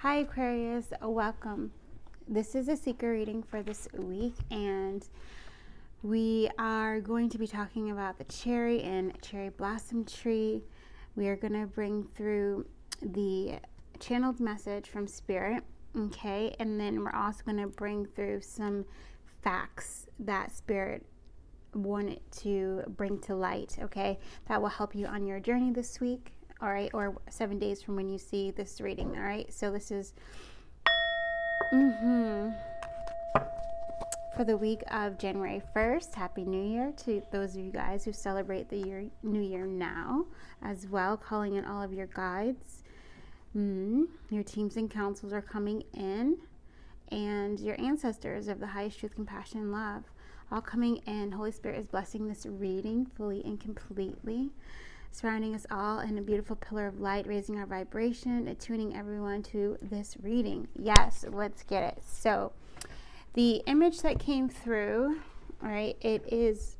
Hi Aquarius, welcome. This is a secret reading for this week, and we are going to be talking about the cherry and cherry blossom tree. We are going to bring through the channeled message from Spirit, okay? And then we're also going to bring through some facts that Spirit wanted to bring to light, okay? That will help you on your journey this week. All right, or 7 days from when you see this reading. All right, so this is for the week of January 1st. Happy New Year to those of you guys who celebrate the New Year now as well. Calling in all of your guides. Your teams and councils are coming in, and your ancestors of the highest truth, compassion, and love all coming in. Holy Spirit is blessing this reading fully and completely, surrounding us all in a beautiful pillar of light, raising our vibration, attuning everyone to this reading. Yes, let's get it. So the image that came through, all right, it is,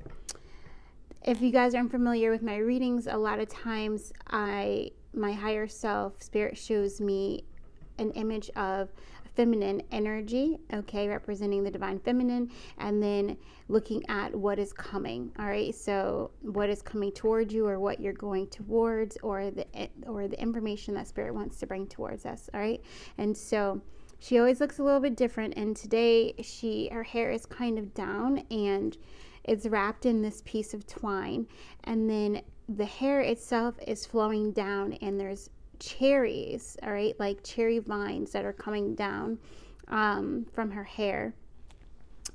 if you guys aren't familiar with my readings, a lot of times my higher self, Spirit, shows me an image of feminine energy, okay, representing the divine feminine, and then looking at what is coming. All right, so what is coming towards you, or what you're going towards, or the information that Spirit wants to bring towards us. All right, and so she always looks a little bit different, and today her hair is kind of down and it's wrapped in this piece of twine, and then the hair itself is flowing down, and there's cherries, all right, like cherry vines that are coming down from her hair.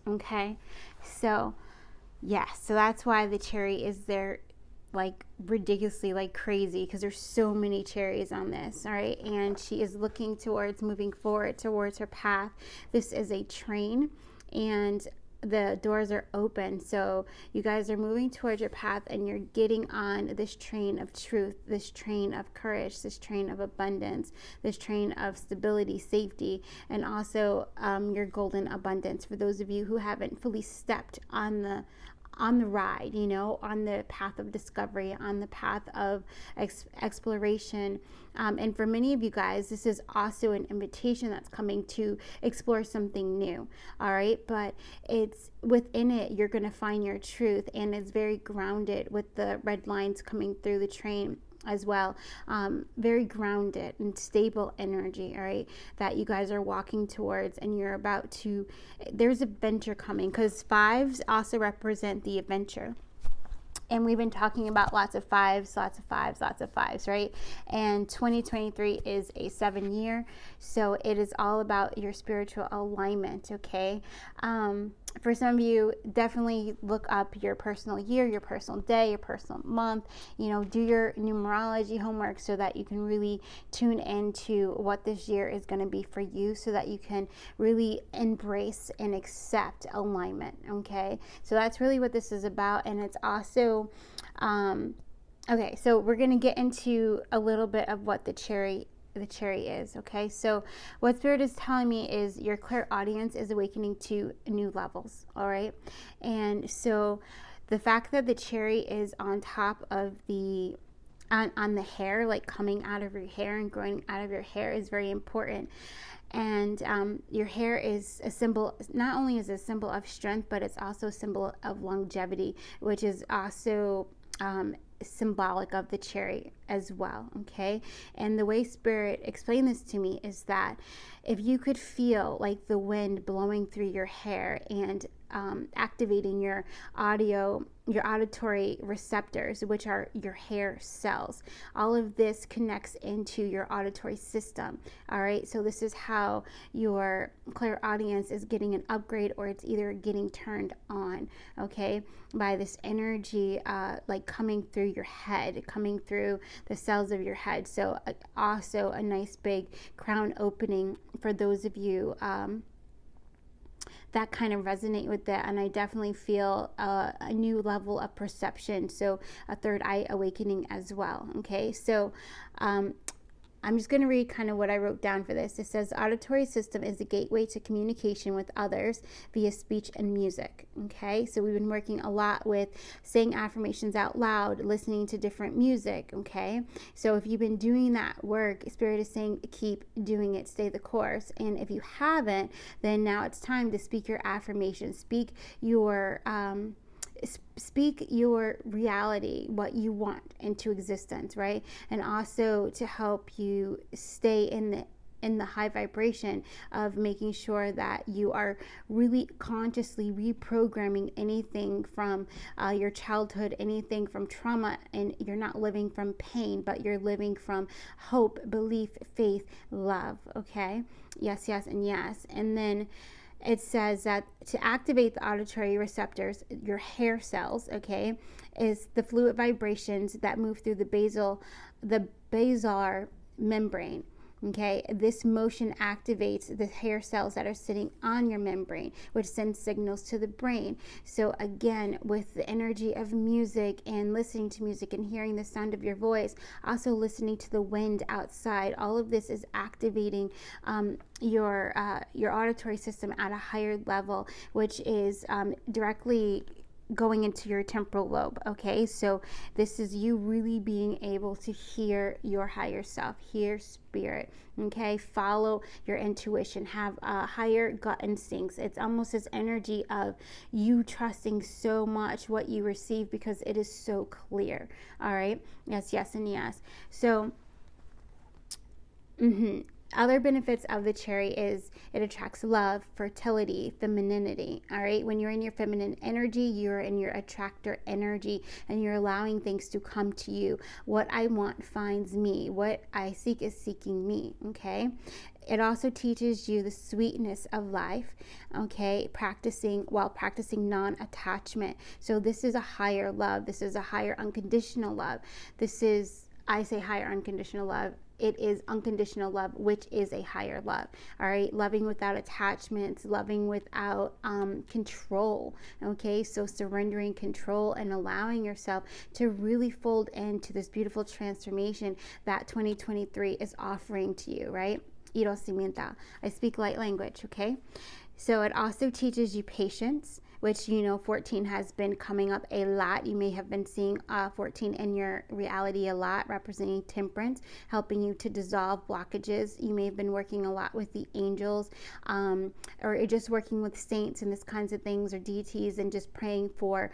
Okay, so so that's why the cherry is there, like ridiculously, like crazy, because there's so many cherries on this. All right, and she is looking towards moving forward towards her path. This is a train, and the doors are open, so you guys are moving towards your path, and you're getting on this train of truth, this train of courage, this train of abundance, this train of stability, safety, and also your golden abundance. For those of you who haven't fully stepped on the ride, on the path of discovery, on the path of exploration. And for many of you guys, this is also an invitation that's coming to explore something new. All right. But it's within it, you're going to find your truth, and it's very grounded with the red lines coming through the train as well. Very grounded and stable energy, all right, that you guys are walking towards, and you're about to, there's adventure coming, because fives also represent the adventure. And we've been talking about lots of fives, right? And 2023 is a 7-year. So it is all about your spiritual alignment, okay? For some of you, definitely look up your personal year, your personal day, your personal month. Do your numerology homework so that you can really tune into what this year is going to be for you, so that you can really embrace and accept alignment, okay? So that's really what this is about. And it's also okay, so we're going to get into a little bit of what the cherry is, okay? So what Spirit is telling me is your clairaudience is awakening to new levels, all right? And so the fact that the cherry is on top of the on the hair, like coming out of your hair and growing out of your hair, is very important. And your hair is a symbol, not only is a symbol of strength, but it's also a symbol of longevity, which is also symbolic of the cherry as well, okay? And the way Spirit explained this to me is that if you could feel like the wind blowing through your hair and activating your auditory receptors, which are your hair cells, all of this connects into your auditory system. All right, so this is how your clairaudience is getting an upgrade, or it's either getting turned on, okay, by this energy like coming through your head, coming through the cells of your head. So also a nice big crown opening for those of you that kind of resonate with that. And I definitely feel a new level of perception, so a third eye awakening as well, okay? So I'm just going to read kind of what I wrote down for this. It says auditory system is a gateway to communication with others via speech and music. Okay, so we've been working a lot with saying affirmations out loud, listening to different music. Okay, so if you've been doing that work, Spirit is saying keep doing it, stay the course. And if you haven't, then now it's time to speak your affirmations, speak your reality, what you want into existence, right? And also to help you stay in the high vibration of making sure that you are really consciously reprogramming anything from your childhood, anything from trauma, and you're not living from pain, but you're living from hope, belief, faith, love. Okay, yes, yes, and yes. And then it says that to activate the auditory receptors, your hair cells, okay, is the fluid vibrations that move through the basilar membrane. Okay, this motion activates the hair cells that are sitting on your membrane, which sends signals to the brain. So again, with the energy of music and listening to music and hearing the sound of your voice, also listening to the wind outside, all of this is activating your auditory system at a higher level, which is directly going into your temporal lobe. Okay, so this is you really being able to hear your higher self, hear spirit. Okay, follow your intuition, have higher gut instincts. It's almost this energy of you trusting so much what you receive because it is so clear. All right, yes, yes, and yes. So other benefits of the cherry is it attracts love, fertility, femininity. All right, when you're in your feminine energy, you're in your attractor energy, and you're allowing things to come to you. What I want finds me. What I seek is seeking me. Okay. It also teaches you the sweetness of life. Okay, practicing non-attachment. So this is a higher love. This is a higher unconditional love. I say higher unconditional love. It is unconditional love, which is a higher love. All right, loving without attachments, loving without control. Okay, so surrendering control and allowing yourself to really fold into this beautiful transformation that 2023 is offering to you, right? I speak light language, okay? So it also teaches you patience, which 14 has been coming up a lot. You may have been seeing 14 in your reality a lot, representing temperance, helping you to dissolve blockages. You may have been working a lot with the angels, or just working with saints and this kinds of things, or deities, and just praying for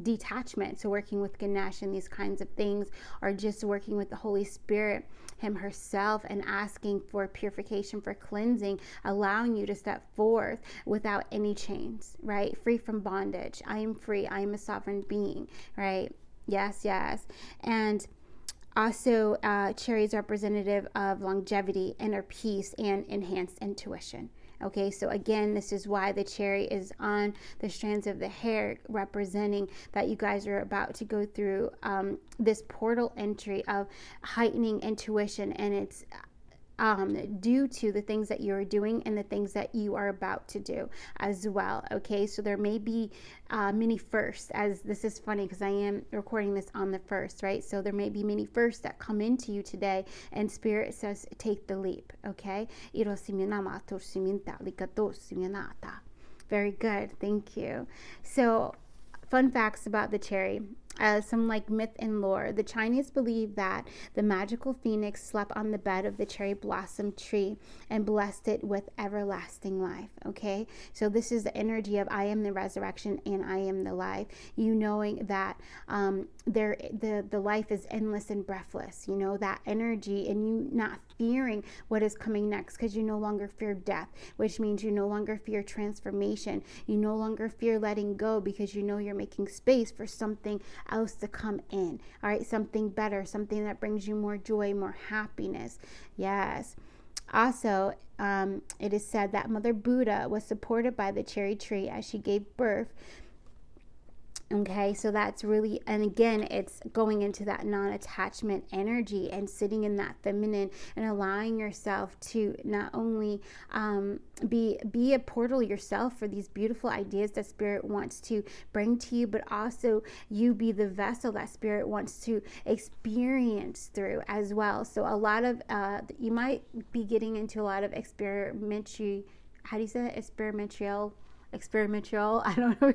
detachment. So working with Ganesh and these kinds of things, or just working with the Holy Spirit, him herself, and asking for purification, for cleansing, allowing you to step forth without any chains, right? Free from bondage. I am free. I am a sovereign being, right? Yes, yes. And also, cherry is representative of longevity, inner peace, and enhanced intuition. Okay, so again, this is why the cherry is on the strands of the hair, representing that you guys are about to go through this portal entry of heightening intuition, and it's due to the things that you're doing and the things that you are about to do as well. Okay, so there may be many firsts, as this is funny because I am recording this on the 1st, right? So there may be many firsts that come into you today, and Spirit says take the leap. Okay, very good, thank you. So fun facts about the cherry. Some like myth and lore. The Chinese believe that the magical phoenix slept on the bed of the cherry blossom tree and blessed it with everlasting life. Okay, so this is the energy of I am the resurrection and I am the life. You knowing that the life is endless and breathless. You know that energy, and you not fearing what is coming next because you no longer fear death, which means you no longer fear transformation. You no longer fear letting go because you know you're making space for something else to come in. All right, something better, something that brings you more joy, more happiness. Yes. Also, it is said that Mother Buddha was supported by the cherry tree as she gave birth Okay, so that's really, and again, it's going into that non-attachment energy and sitting in that feminine and allowing yourself to not only be a portal yourself for these beautiful ideas that Spirit wants to bring to you, but also you be the vessel that Spirit wants to experience through as well. So a lot of, you might be getting into a lot of experimental, how do you say it? Experimental, I don't know.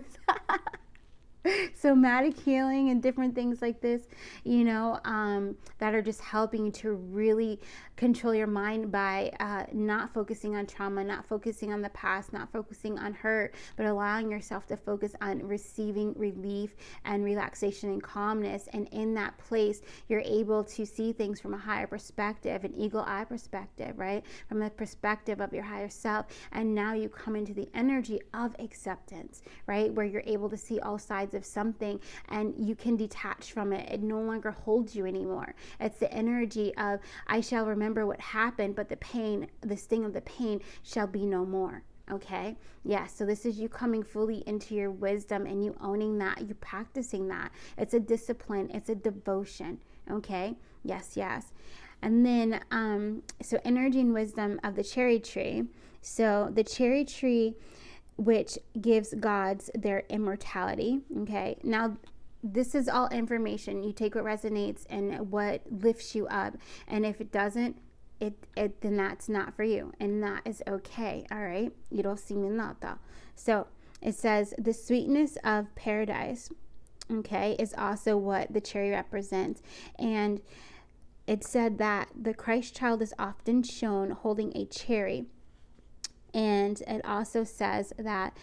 Somatic healing and different things like this, you know, that are just helping to really control your mind by not focusing on trauma, not focusing on the past, not focusing on hurt, but allowing yourself to focus on receiving relief and relaxation and calmness. And in that place, you're able to see things from a higher perspective, an eagle eye perspective, right? From the perspective of your higher self. And now you come into the energy of acceptance, right? Where you're able to see all sides of something and you can detach from it. It no longer holds you anymore. It's the energy of, I shall remember what happened, but the pain, the sting of the pain shall be no more. Okay. Yeah. So this is you coming fully into your wisdom and you owning that, you practicing that. It's a discipline. It's a devotion. Okay. Yes. Yes. And then, so energy and wisdom of the cherry tree. So the cherry tree, which gives gods their immortality. Okay. Now, this is all information. You take what resonates and what lifts you up. And if it doesn't, then that's not for you. And that is okay. All right. You don't see me nada. So it says the sweetness of paradise, okay, is also what the cherry represents. And it said that the Christ child is often shown holding a cherry. And it also says that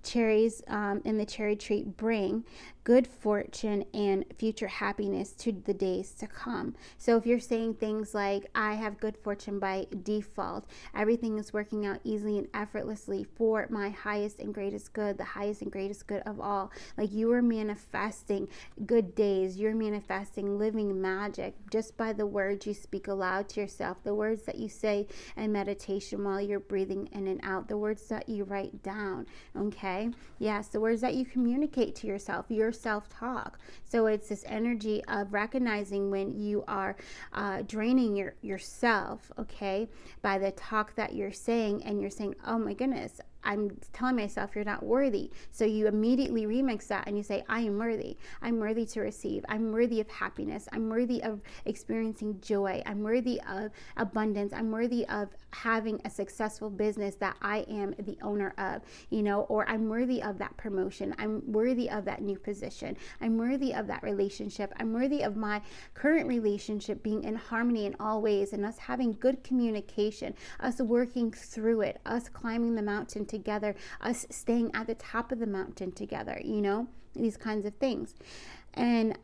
cherries in the cherry tree bring good fortune and future happiness to the days to come. So if you're saying things like, I have good fortune by default, everything is working out easily and effortlessly for my highest and greatest good, the highest and greatest good of all, like you are manifesting good days, you're manifesting living magic just by the words you speak aloud to yourself, the words that you say in meditation while you're breathing in and out, the words that you write down. Okay. Yes. The words that you communicate to yourself, your self-talk. So it's this energy of recognizing when you are draining yourself, okay, by the talk that you're saying, and you're saying, oh my goodness, I'm telling myself you're not worthy. So you immediately remix that and you say, I am worthy. I'm worthy to receive. I'm worthy of happiness. I'm worthy of experiencing joy. I'm worthy of abundance. I'm worthy of having a successful business that I am the owner of, you know, or I'm worthy of that promotion. I'm worthy of that new position. I'm worthy of that relationship. I'm worthy of my current relationship being in harmony in all ways, and us having good communication, us working through it, us climbing the mountain together, us staying at the top of the mountain together, you know, these kinds of things. And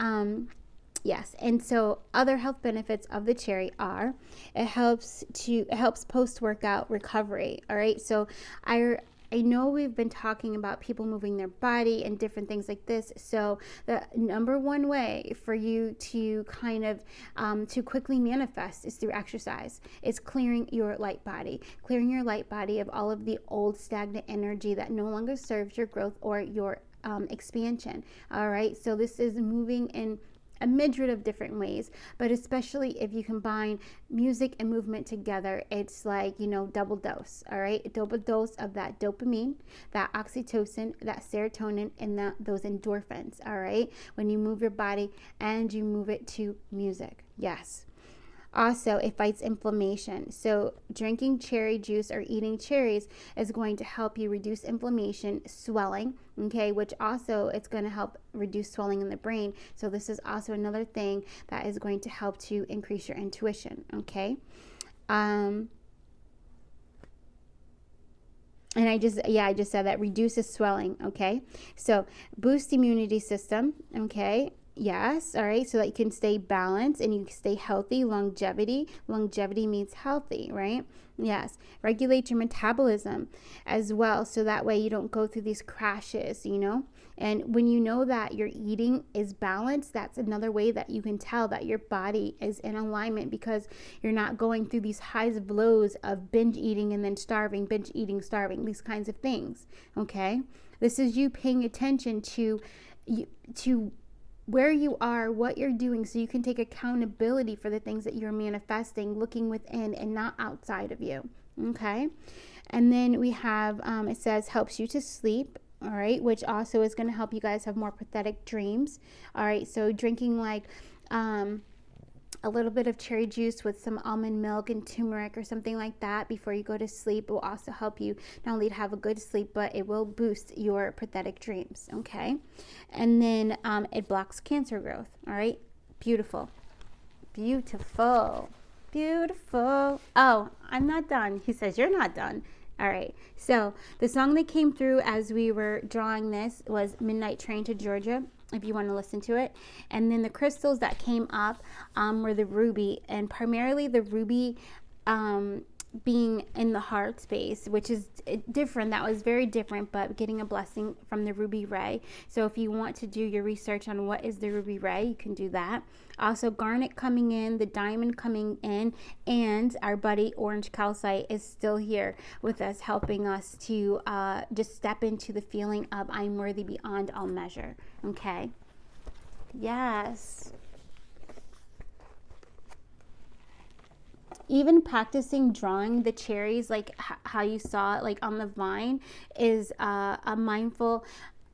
yes, and so other health benefits of the cherry are it helps post-workout recovery. All right, so I know we've been talking about people moving their body and different things like this. So the number one way for you to kind of to quickly manifest is through exercise. It's clearing your light body of all of the old stagnant energy that no longer serves your growth or your expansion. All right. So this is moving in a myriad of different ways, but especially if you combine music and movement together, it's like, you know, double dose. All right, a double dose of that dopamine, that oxytocin, that serotonin, and those endorphins. All right, when you move your body and you move it to music. Yes. Also, it fights inflammation. So drinking cherry juice or eating cherries is going to help you reduce inflammation, swelling, okay, which also it's going to help reduce swelling in the brain. So this is also another thing that is going to help to increase your intuition, okay? And I just said that reduces swelling, okay? So boost immunity system, okay? Yes, all right, so that you can stay balanced and you can stay healthy. Longevity means healthy, right? Yes, regulate your metabolism as well, so that way you don't go through these crashes, you know. And when you know that your eating is balanced, that's another way that you can tell that your body is in alignment, because you're not going through these highs and lows of binge eating and then starving, binge eating, starving, these kinds of things, okay? This is you paying attention to to where you are, what you're doing, so you can take accountability for the things that you're manifesting, looking within and not outside of you. Okay. And then we have, it says helps you to sleep. All right. Which also is going to help you guys have more pathetic dreams. All right. So drinking like, a little bit of cherry juice with some almond milk and turmeric or something like that before you go to sleep will also help you not only to have a good sleep, but it will boost your pathetic dreams. Okay. And then it blocks cancer growth. All right. Beautiful. Beautiful. Beautiful. Oh, I'm not done. He says, you're not done. All right. So the song that came through as we were drawing this was Midnight Train to Georgia, if you want to listen to it. And then the crystals that came up were the ruby, and primarily the ruby being in the heart space, which is different. That was very different, but getting a blessing from the ruby ray. So if you want to do your research on what is the ruby ray, you can do that. Also, garnet coming in, the diamond coming in, and our buddy orange calcite is still here with us, helping us to just step into the feeling of I'm worthy beyond all measure. Okay. Yes. Even practicing drawing the cherries, like how you saw it, like on the vine, is a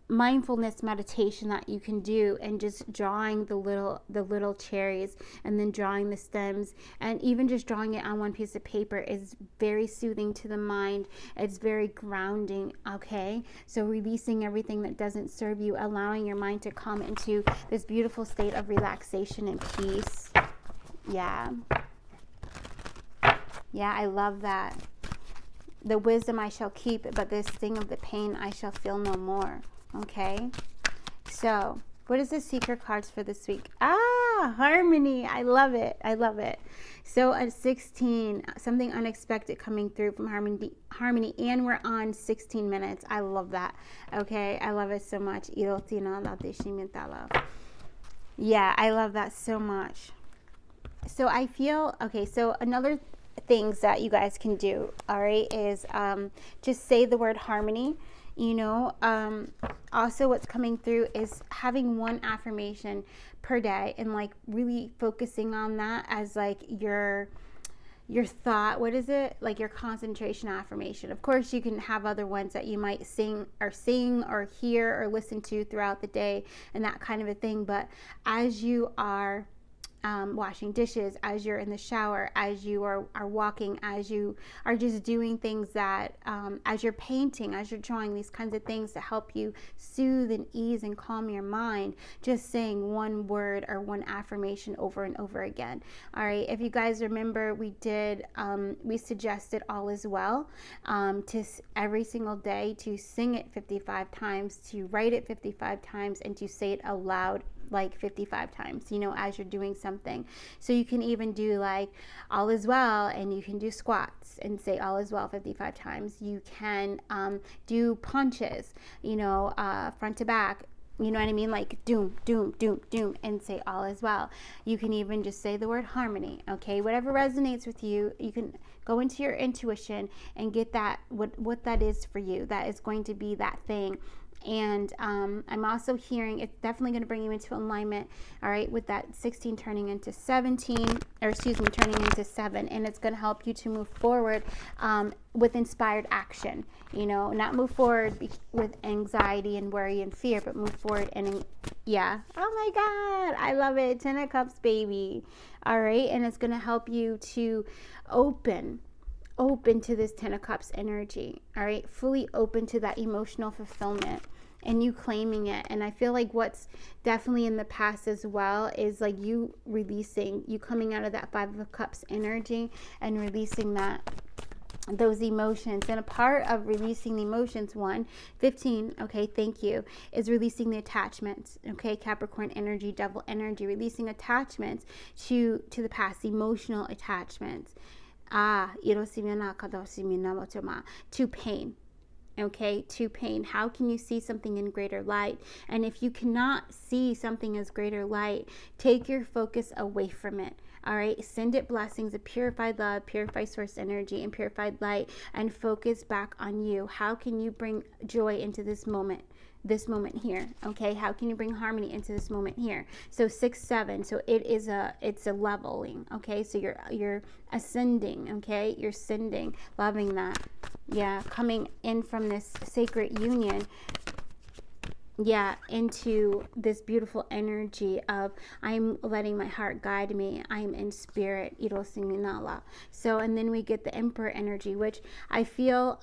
mindfulness meditation that you can do, and just drawing the little cherries, and then drawing the stems, and even just drawing it on one piece of paper is very soothing to the mind. It's very grounding. Okay, so releasing everything that doesn't serve you, allowing your mind to come into this beautiful state of relaxation and peace. Yeah, I love that. The wisdom I shall keep, but the sting of the pain I shall feel no more. Okay. So, what is the secret cards for this week? Harmony. I love it. I love it. So at 16, something unexpected coming through from harmony, and we're on 16 minutes. I love that. Okay. I love it so much. Yeah, I love that so much. So I feel, okay, so another things that you guys can do, all right, is just say the word harmony. Also what's coming through is having one affirmation per day, and like really focusing on that as like your thought. What is it? Like your concentration affirmation. Of course, you can have other ones that you might sing or hear or listen to throughout the day and that kind of a thing. But as you are washing dishes, as you're in the shower, as you are walking, as you are just doing things that, as you're painting, as you're drawing, these kinds of things to help you soothe and ease and calm your mind, just saying one word or one affirmation over and over again. All right. If you guys remember, we suggested all is well, to every single day to sing it 55 times, to write it 55 times, and to say it aloud like 55 times, as you're doing something. So you can even do like all is well, and you can do squats and say all is well 55 times. You can do punches, front to back, you know what I mean? Like doom, doom, doom, doom, and say all is well. You can even just say the word harmony. Okay, whatever resonates with you, you can go into your intuition and get that, what that is for you. That is going to be that thing. And I'm also hearing it's definitely going to bring you into alignment, all right, with that 16 turning into 17, or excuse me, turning into 7. And it's going to help you to move forward with inspired action, not move forward with anxiety and worry and fear, but move forward and, yeah. Oh my God, I love it. 10 of Cups, baby. All right. And it's going to help you to open to this 10 of Cups energy, all right, fully open to that emotional fulfillment and you claiming it. And I feel like what's definitely in the past as well is like you coming out of that 5 of Cups energy and releasing those emotions. And a part of releasing the emotions, 15, okay, thank you, is releasing the attachments, okay, Capricorn energy, devil energy, releasing attachments to the past, emotional attachments. To pain. Okay, to pain. How can you see something in greater light? And if you cannot see something as greater light, take your focus away from it. All right, send it blessings of purified love, purified source energy, and purified light, and focus back on you. How can you bring joy into this moment? this moment here? Okay, how can you bring harmony into this moment here? So 6, 7. So it's a leveling. Okay, so you're ascending. Okay, you're ascending, loving that. Yeah, coming in from this sacred union. Yeah, into this beautiful energy of I'm letting my heart guide me. I'm in spirit. So, and then we get the Emperor energy, which I feel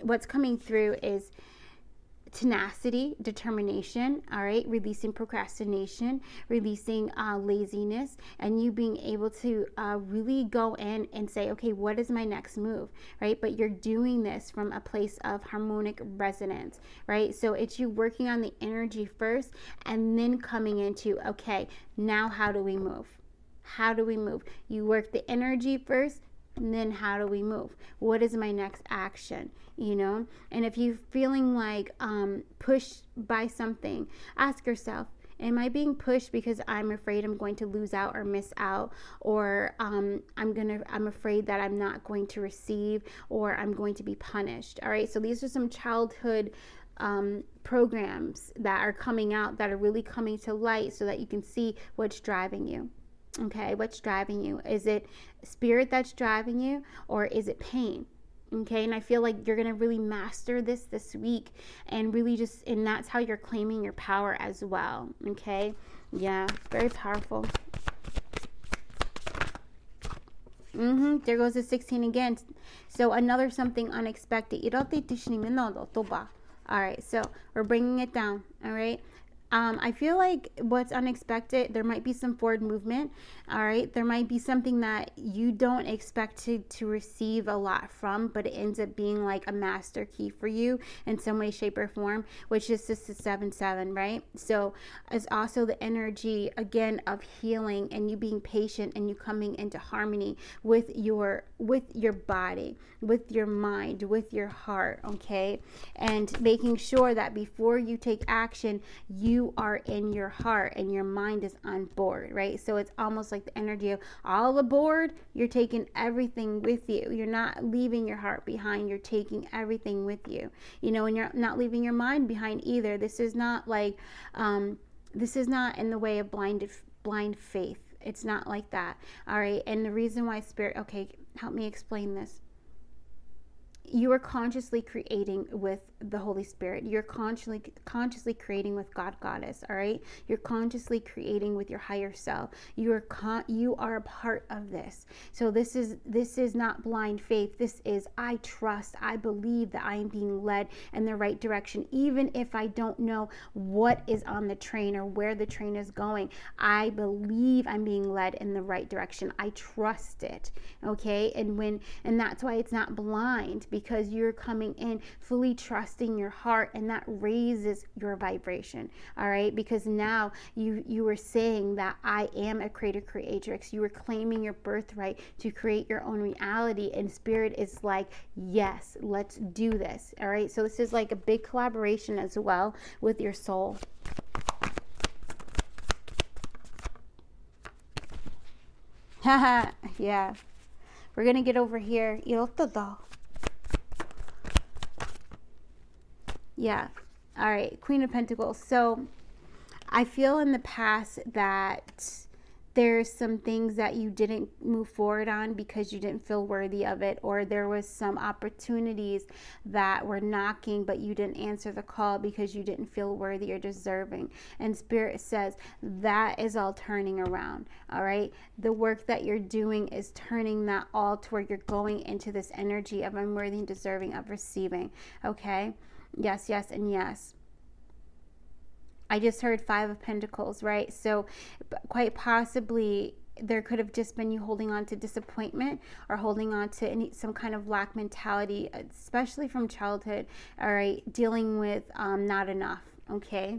what's coming through is tenacity, determination, all right, releasing procrastination, releasing laziness, and you being able to really go in and say, okay, what is my next move, right? But you're doing this from a place of harmonic resonance, right? So it's you working on the energy first and then coming into, okay, now how do we move? How do we move? You work the energy first, and then how do we move? What is my next action? And if you're feeling like pushed by something, ask yourself, am I being pushed because I'm afraid I'm going to lose out or miss out, or I'm afraid that I'm not going to receive, or I'm going to be punished? All right, so these are some childhood programs that are coming out, that are really coming to light, so that you can see what's driving you. Okay, what's driving you? Is it spirit that's driving you, or is it pain? Okay, and I feel like you're going to really master this week, and really and that's how you're claiming your power as well. Okay, yeah, very powerful. There goes the 16 again. So another something unexpected. All right, so we're bringing it down. All right. I feel like what's unexpected, there might be some forward movement, all right? There might be something that you don't expect to receive a lot from, but it ends up being like a master key for you in some way, shape, or form, which is just the 7-7, right? So it's also the energy, again, of healing and you being patient and you coming into harmony with your body, with your mind, with your heart, okay? And making sure that before you take action, you are in your heart and your mind is on board, right? So it's almost like the energy of all aboard. You're taking everything with you. You're not leaving your heart behind. You're taking everything with you, and you're not leaving your mind behind either. This is not like this is not in the way of blind faith. It's not like that. All right. And the reason why spirit, okay, help me explain this. You are consciously creating with the Holy Spirit. You're consciously creating with God, Goddess. All right. You're consciously creating with your higher self. You are a part of this. So this is not blind faith. This is, I trust, I believe that I am being led in the right direction, even if I don't know what is on the train or where the train is going. I believe I'm being led in the right direction. I trust it. Okay. And that's why it's not blind, because you're coming in fully trusting your heart, and that raises your vibration. All right, because now you are saying that I am a creatrix. You are claiming your birthright to create your own reality, and spirit is like, yes, let's do this. All right, so this is like a big collaboration as well with your soul. Haha, yeah, we're gonna get over here. Yeah. All right. Queen of Pentacles. So I feel in the past that there's some things that you didn't move forward on because you didn't feel worthy of it, or there was some opportunities that were knocking but you didn't answer the call because you didn't feel worthy or deserving. And Spirit says that is all turning around. All right, the work that you're doing is turning that all to where you're going into this energy of I'm worthy and deserving of receiving. Okay, yes, yes, and yes. I just heard 5 of Pentacles, right? So quite possibly there could have just been you holding on to disappointment or holding on to some kind of lack mentality, especially from childhood, all right, dealing with not enough, okay?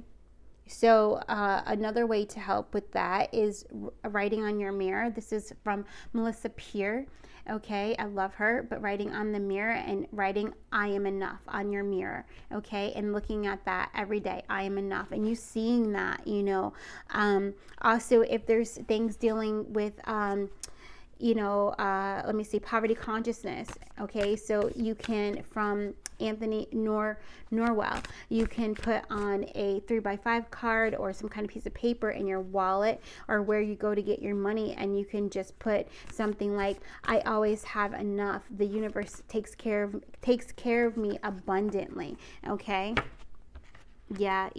So another way to help with that is writing on your mirror. This is from Melissa Peer. Okay, I love her, but writing on the mirror and writing I am enough on your mirror, okay, and looking at that every day, I am enough, and you seeing that, also if there's things dealing with let me see, poverty consciousness. Okay, so you can, from Anthony Norwell, you can put on a 3x5 card or some kind of piece of paper in your wallet or where you go to get your money, and you can just put something like, I always have enough. The universe takes care of me abundantly. Okay. Yeah,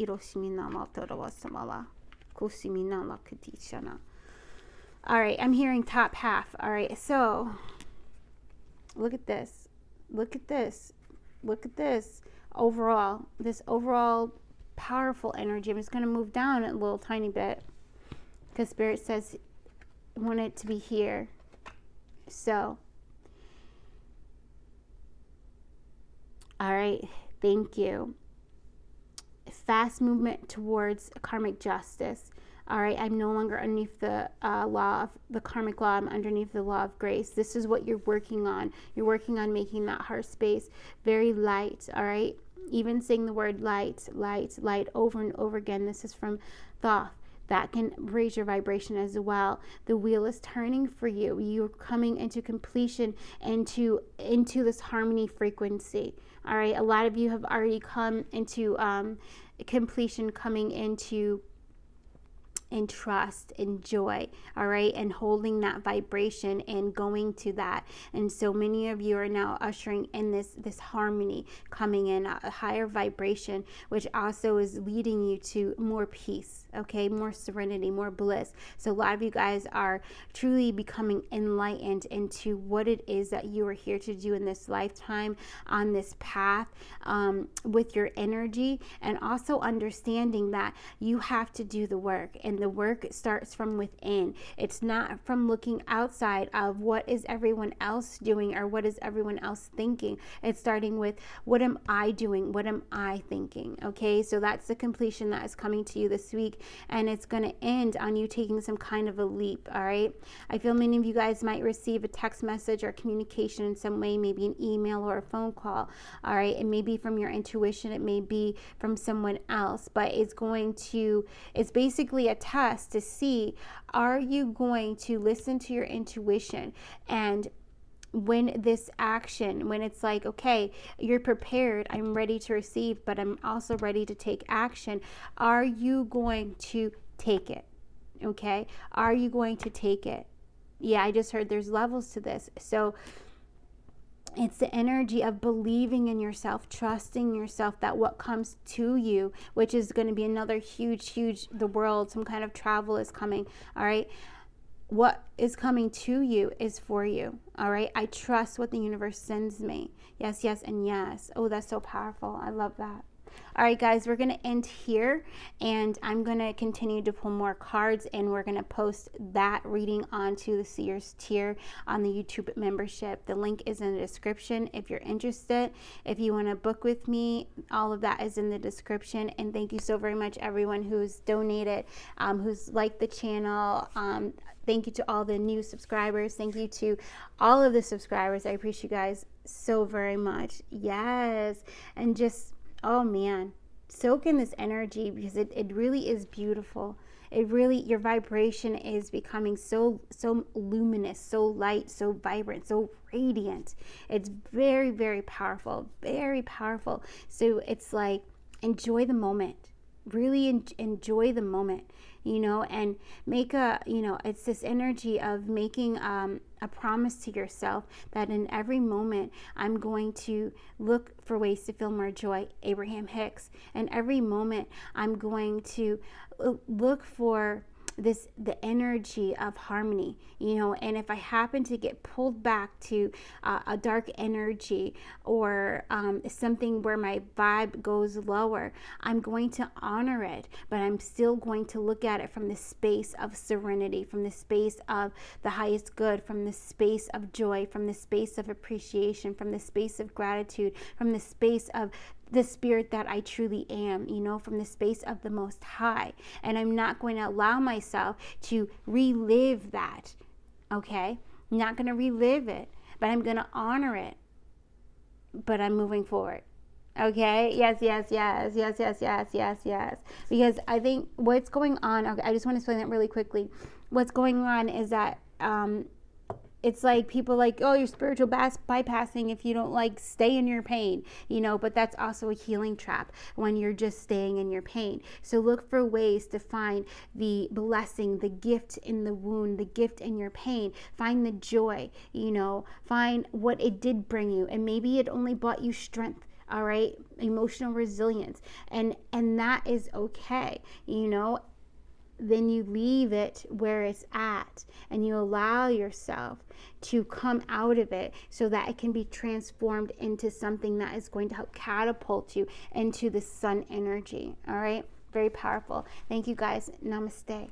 all right, I'm hearing top half. All right, so look at this. Look at this. Look at this. This overall powerful energy. I'm just going to move down a little tiny bit because Spirit says I want it to be here. So, all right, thank you. Fast movement towards karmic justice. All right, I'm no longer underneath the law of the karmic law. I'm underneath the law of grace. This is what you're working on. You're working on making that heart space very light. All right, even saying the word light, light, light over and over again. This is from Thoth. That can raise your vibration as well. The wheel is turning for you. You're coming into completion, into this harmony frequency. All right, a lot of you have already come into completion, coming into in trust and joy, all right, and holding that vibration and going to that. And so many of you are now ushering in this harmony, coming in a higher vibration, which also is leading you to more peace, okay, more serenity, more bliss. So a lot of you guys are truly becoming enlightened into what it is that you are here to do in this lifetime, on this path, with your energy, and also understanding that you have to do the work. And the work starts from within. It's not from looking outside of what is everyone else doing or what is everyone else thinking. It's starting with, what am I doing? What am I thinking? Okay, so that's the completion that is coming to you this week, and it's going to end on you taking some kind of a leap. All right, I feel many of you guys might receive a text message or communication in some way, maybe an email or a phone call. All right, it may be from your intuition, it may be from someone else, but it's basically a test to see, are you going to listen to your intuition? And when this action, when it's like, okay, you're prepared, I'm ready to receive, but I'm also ready to take action, are you going to take it? Okay, are you going to take it? Yeah, I just heard there's levels to this. So it's the energy of believing in yourself, trusting yourself that what comes to you, which is going to be another huge, the world, some kind of travel is coming. All right. What is coming to you is for you. All right. I trust what the universe sends me. Yes, yes, and yes. Oh, that's so powerful. I love that. All right, guys, we're going to end here, and I'm going to continue to pull more cards, and we're going to post that reading onto the Seers tier on the YouTube membership. The link is in the description if you're interested. If you want to book with me, all of that is in the description. And thank you so very much, everyone who's donated, who's liked the channel. Thank you to all the new subscribers. Thank you to all of the subscribers. I appreciate you guys so very much. Yes, and just, oh man, soak in this energy, because it really is beautiful. It really, your vibration is becoming so luminous, so light, so vibrant, so radiant. It's very, very powerful, very powerful. So it's like, enjoy the moment. Really enjoy the moment, and make it's this energy of making a promise to yourself that in every moment I'm going to look for ways to feel more joy, Abraham Hicks. And every moment I'm going to look for the energy of harmony, and if I happen to get pulled back to a dark energy or something where my vibe goes lower, I'm going to honor it, but I'm still going to look at it from the space of serenity, from the space of the highest good, from the space of joy, from the space of appreciation, from the space of gratitude, from the space of the spirit that I truly am, from the space of the Most High. And I'm not going to allow myself to relive that, okay? I'm not going to relive it, but I'm going to honor it, but I'm moving forward. Okay, yes. Because I think what's going on, okay, I just want to explain that really quickly. What's going on is that It's like people like, oh, you're spiritual bypassing if you don't like stay in your pain, you know, but that's also a healing trap when you're just staying in your pain. So look for ways to find the blessing, the gift in the wound, the gift in your pain. Find the joy, you know, find what it did bring you. And maybe it only brought you strength. All right, emotional resilience, and that is okay, you know. Then you leave it where it's at and you allow yourself to come out of it so that it can be transformed into something that is going to help catapult you into the sun energy. All right, very powerful. Thank you guys. Namaste.